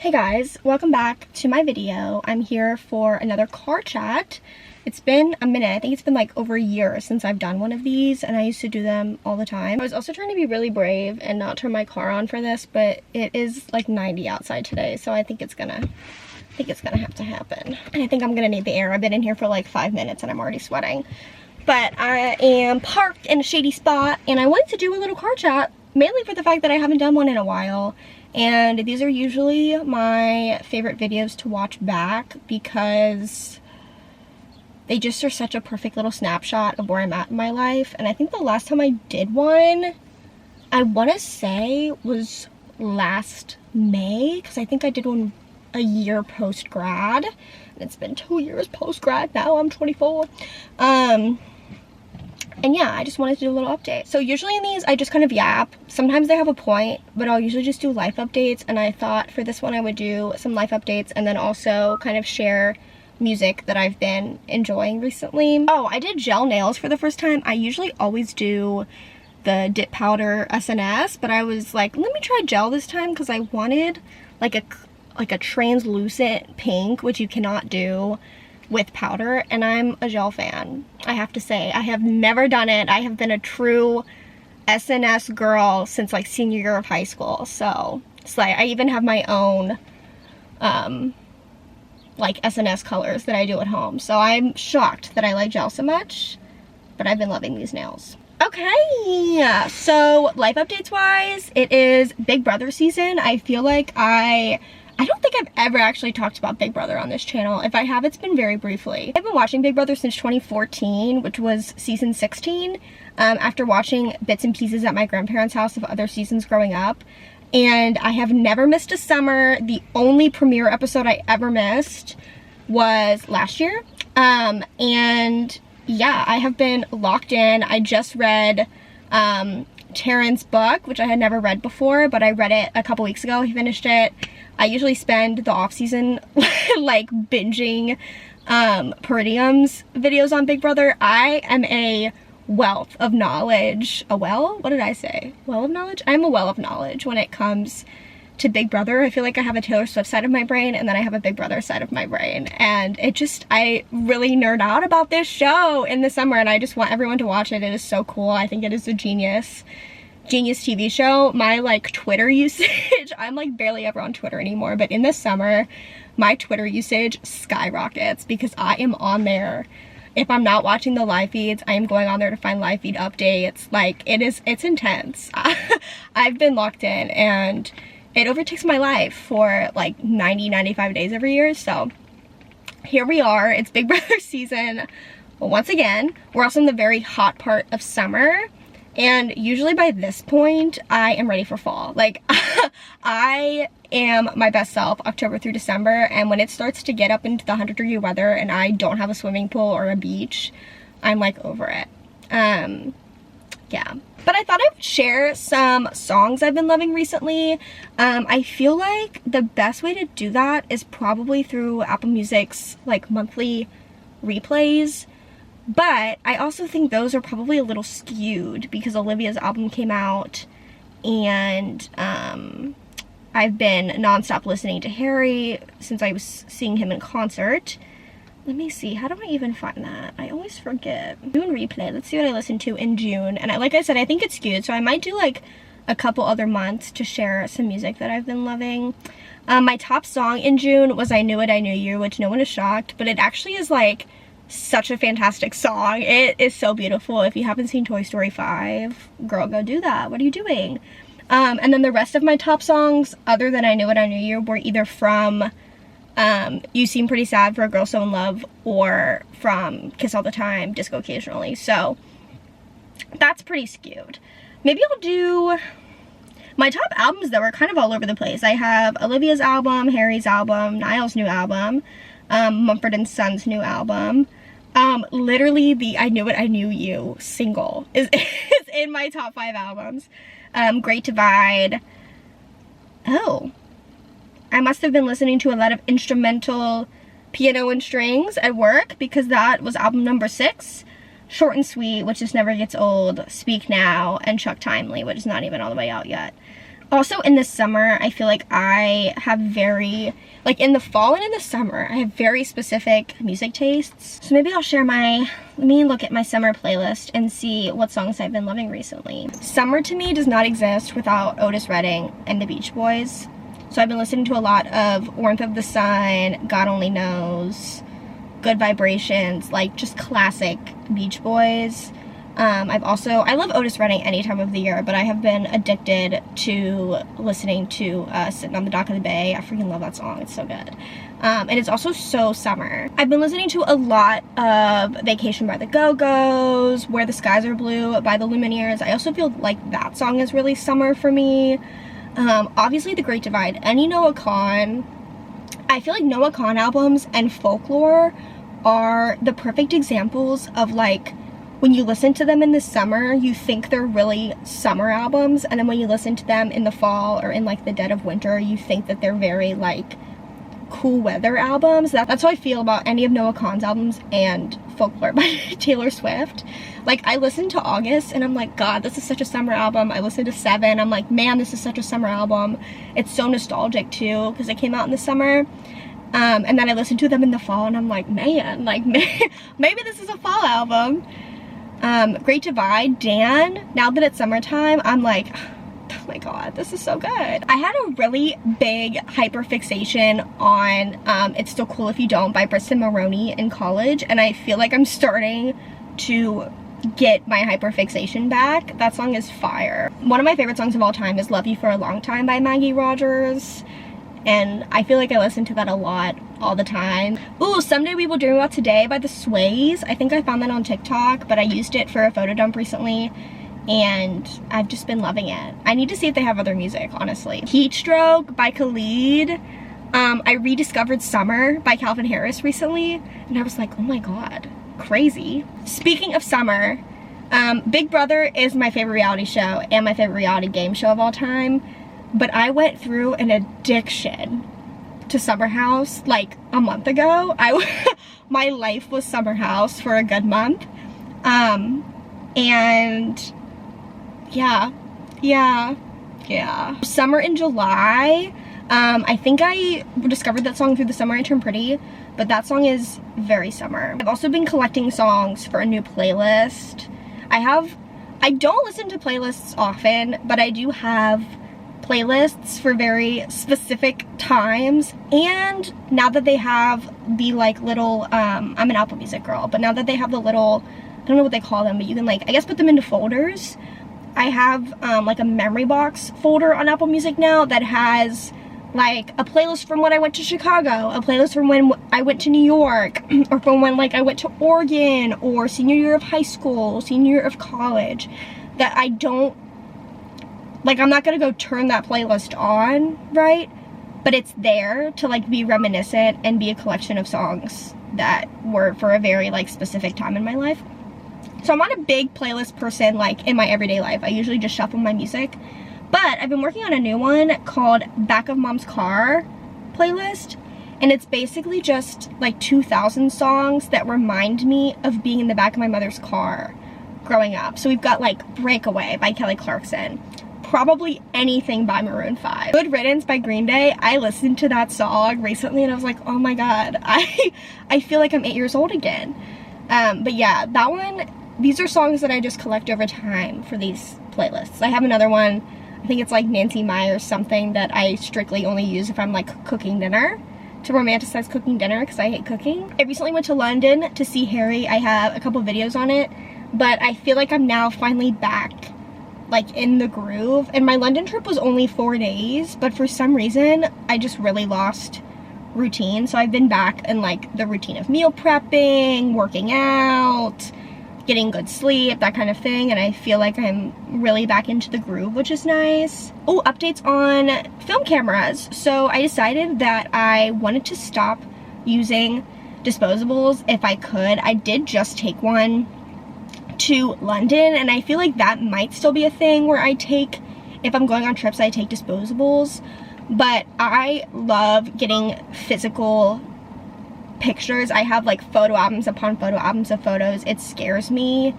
Hey guys, welcome back to my video. I'm here for another car chat. It's been a minute. I think it's been like over a year since I've done one of these, and I used to do them all the time. I was also trying to be really brave and not turn my car on for this, but it is like 90 outside today, so I think it's gonna have to happen. And I think I'm gonna need the air. I've been in here for like 5 minutes and I'm already sweating. But I am parked in a shady spot and I wanted to do a little car chat, mainly for the fact that I haven't done one in a while. And these are usually my favorite videos to watch back because they just are such a perfect little snapshot of where I'm at in my life. And I think the last time I did one, I want to say was last May, because I think I did one a year post-grad. And it's been 2 years post-grad now. I'm 24. And yeah, I just wanted to do a little update. So usually in these, I just kind of yap. Sometimes they have a point, but I'll usually just do life updates. And I thought for this one, I would do some life updates and then also kind of share music that I've been enjoying recently. Oh, I did gel nails for the first time. I usually always do the dip powder SNS, but I was like, let me try gel this time because I wanted like a translucent pink, which you cannot do with powder, and I'm a gel fan. I have to say, I have never done it. I have been a true SNS girl since like senior year of high school. So it's like I even have my own like SNS colors that I do at home. So I'm shocked that I like gel so much, but I've been loving these nails. Okay, so life updates wise, it is Big Brother season. I feel like I don't think I've ever actually talked about Big Brother on this channel. If I have, it's been very briefly. I've been watching Big Brother since 2014, which was season 16, after watching bits and pieces at my grandparents' house of other seasons growing up. And I have never missed a summer. The only premiere episode I ever missed was last year. And yeah, I have been locked in. I just read Taryn's book, which I had never read before, but I read it a couple weeks ago. He finished it. I usually spend the off season like binging Peridium's videos on Big Brother. I am a wealth of knowledge. What did I say? Well of knowledge? I'm a well of knowledge when it comes to Big Brother. I feel like I have a Taylor Swift side of my brain and then I have a Big Brother side of my brain. And I really nerd out about this show in the summer and I just want everyone to watch it. It is so cool. I think it is a genius TV show. My like Twitter usage, I'm like barely ever on Twitter anymore, but in the summer my Twitter usage skyrockets because I am on there. If I'm not watching the live feeds, I am going on there to find live feed updates. Like it's intense. I've been locked in and it overtakes my life for like 95 days every year. So here we are, it's Big Brother season once again. We're also in the very hot part of summer. And usually by this point, I am ready for fall. Like, I am my best self October through December. And when it starts to get up into the 100-degree weather and I don't have a swimming pool or a beach, I'm like over it. Yeah. But I thought I would share some songs I've been loving recently. I feel like the best way to do that is probably through Apple Music's like monthly replays. But I also think those are probably a little skewed because Olivia's album came out and I've been nonstop listening to Harry since I was seeing him in concert. Let me see, how do I even find that? I always forget. June replay, let's see what I listened to in June. And like I said, I think it's skewed, so I might do like a couple other months to share some music that I've been loving. My top song in June was I Knew It, I Knew You, which no one is shocked, but it actually is like such a fantastic song. It is so beautiful. If you haven't seen Toy Story 5, girl, go do that. What are you doing? And then the rest of my top songs, other than I Knew It, I Knew You, were either from You Seem Pretty Sad for a Girl So in Love or from Kiss All the Time, Disco Occasionally. So that's pretty skewed. Maybe I'll do my top albums that were kind of all over the place. I have Olivia's album, Harry's album, Niall's new album, Mumford & Sons' new album. Literally the I Knew It, I Knew You single is in my top 5 albums. Great Divide. Oh, I must have been listening to a lot of instrumental piano and strings at work because that was album number 6. Short and Sweet, which just never gets old, Speak Now, and Chuck Timely, which is not even all the way out yet. Also in the summer, I feel like I have like in the fall and in the summer, I have very specific music tastes. So maybe I'll share let me look at my summer playlist and see what songs I've been loving recently. Summer to me does not exist without Otis Redding and the Beach Boys. So I've been listening to a lot of Warmth of the Sun, God Only Knows, Good Vibrations, like just classic Beach Boys. I love Otis Redding any time of the year, but I have been addicted to listening to Sitting on the Dock of the Bay. I freaking love that song, it's so good. And it's also so summer. I've been listening to a lot of Vacation by the Go-Go's, Where the Skies Are Blue by the Lumineers. I also feel like that song is really summer for me. Obviously The Great Divide, any Noah Kahan. I feel like Noah Kahan albums and Folklore are the perfect examples of like, when you listen to them in the summer, you think they're really summer albums, and then when you listen to them in the fall or in like the dead of winter, you think that they're very like cool weather albums. That's how I feel about any of Noah Kahan's albums and Folklore by Taylor Swift. Like, I listened to August and I'm like, God, this is such a summer album. I listened to Seven, I'm like, man, this is such a summer album. It's so nostalgic too, because it came out in the summer. And then I listened to them in the fall and I'm like, man, like maybe this is a fall album. Great Divide, Dan, now that it's summertime, I'm like, oh my god, this is so good. I had a really big hyperfixation on It's Still Cool If You Don't by Bristol Maroney in college, and I feel like I'm starting to get my hyperfixation back. That song is fire. One of my favorite songs of all time is Love You for a Long Time by Maggie Rogers, and I feel like I listen to that a lot all the time. Ooh, Someday We Will Dream About Today by the Sways. I think I found that on TikTok, but I used it for a photo dump recently and I've just been loving it. I need to see if they have other music, honestly. Heatstroke by Khalid. I rediscovered Summer by Calvin Harris recently and I was like, oh my god, crazy. Speaking of summer, Big Brother is my favorite reality show and my favorite reality game show of all time. But I went through an addiction to Summer House like a month ago. My life was Summer House for a good month. And yeah. Summer in July. I think I discovered that song through The Summer I Turned Pretty, but that song is very summer. I've also been collecting songs for a new playlist. I don't listen to playlists often, but I do have playlists for very specific times, and now that they have the like little I'm an Apple Music girl, but now that they have the little, I don't know what they call them, but you can like, I guess, put them into folders. I have like a memory box folder on Apple Music now that has like a playlist from when I went to Chicago, a playlist from when I went to New York, or from when like I went to Oregon, or senior year of high school, senior year of college, that I don't, like, I'm not gonna go turn that playlist on, right? But it's there to like be reminiscent and be a collection of songs that were for a very like specific time in my life. So I'm not a big playlist person like in my everyday life. I usually just shuffle my music. But I've been working on a new one called Back of Mom's Car playlist. And it's basically just like 2000 songs that remind me of being in the back of my mother's car growing up. So we've got like Breakaway by Kelly Clarkson. Probably anything by Maroon 5. Good Riddance by Green Day. I listened to that song recently and I was like, oh my god, I feel like I'm 8 years old again. But yeah, that one, these are songs that I just collect over time for these playlists. I have another one, I think it's like Nancy Myers something, that I strictly only use if I'm like cooking dinner, to romanticize cooking dinner because I hate cooking. I recently went to London to see Harry. I have a couple videos on it, but I feel like I'm now finally back like in the groove. And my London trip was only 4 days, but for some reason I just really lost routine. So I've been back in like the routine of meal prepping, working out, getting good sleep, that kind of thing, and I feel like I'm really back into the groove, which is nice. Oh, updates on film cameras. So I decided that I wanted to stop using disposables if I could. I did just take one to London, and I feel like that might still be a thing where I take, if I'm going on trips, I take disposables. But I love getting physical pictures. I have like photo albums upon photo albums of photos. It scares me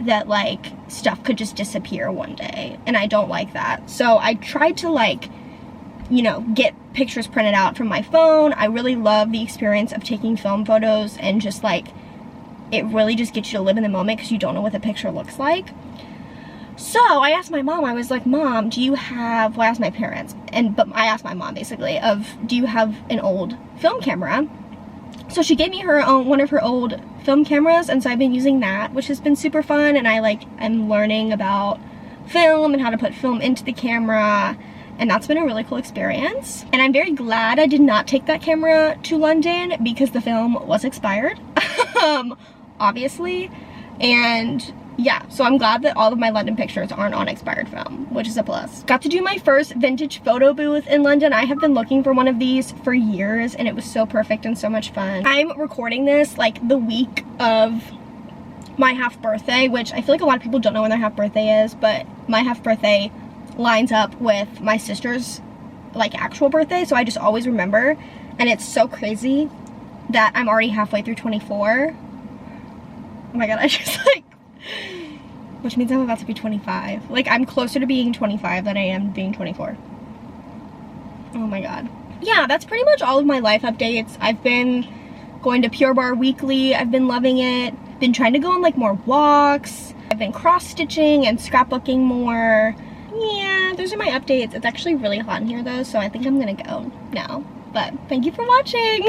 that like stuff could just disappear one day, and I don't like that. So I tried to like, you know, get pictures printed out from my phone. I really love the experience of taking film photos, and just like, it really just gets you to live in the moment because you don't know what the picture looks like. So I asked my mom, I was like, Mom, do you have, well, I asked my parents, but I asked my mom basically, do you have an old film camera? So she gave me one of her old film cameras, and so I've been using that, which has been super fun, and I'm learning about film and how to put film into the camera, and that's been a really cool experience. And I'm very glad I did not take that camera to London because the film was expired, obviously, and yeah, so I'm glad that all of my London pictures aren't on expired film, which is a plus. Got to do my first vintage photo booth in London. I have been looking for one of these for years, and it was so perfect and so much fun. I'm recording this like the week of my half birthday, which I feel like a lot of people don't know when their half birthday is, but my half birthday lines up with my sister's like actual birthday, so I just always remember, and it's so crazy that I'm already halfway through 24. Oh my god, I just like, which means I'm about to be 25. Like, I'm closer to being 25 than I am being 24. Oh my god. Yeah, that's pretty much all of my life updates. I've been going to Pure Barre weekly. I've been loving it. Been trying to go on like more walks. I've been cross-stitching and scrapbooking more. Yeah, those are my updates. It's actually really hot in here though, so I think I'm gonna go now. But thank you for watching.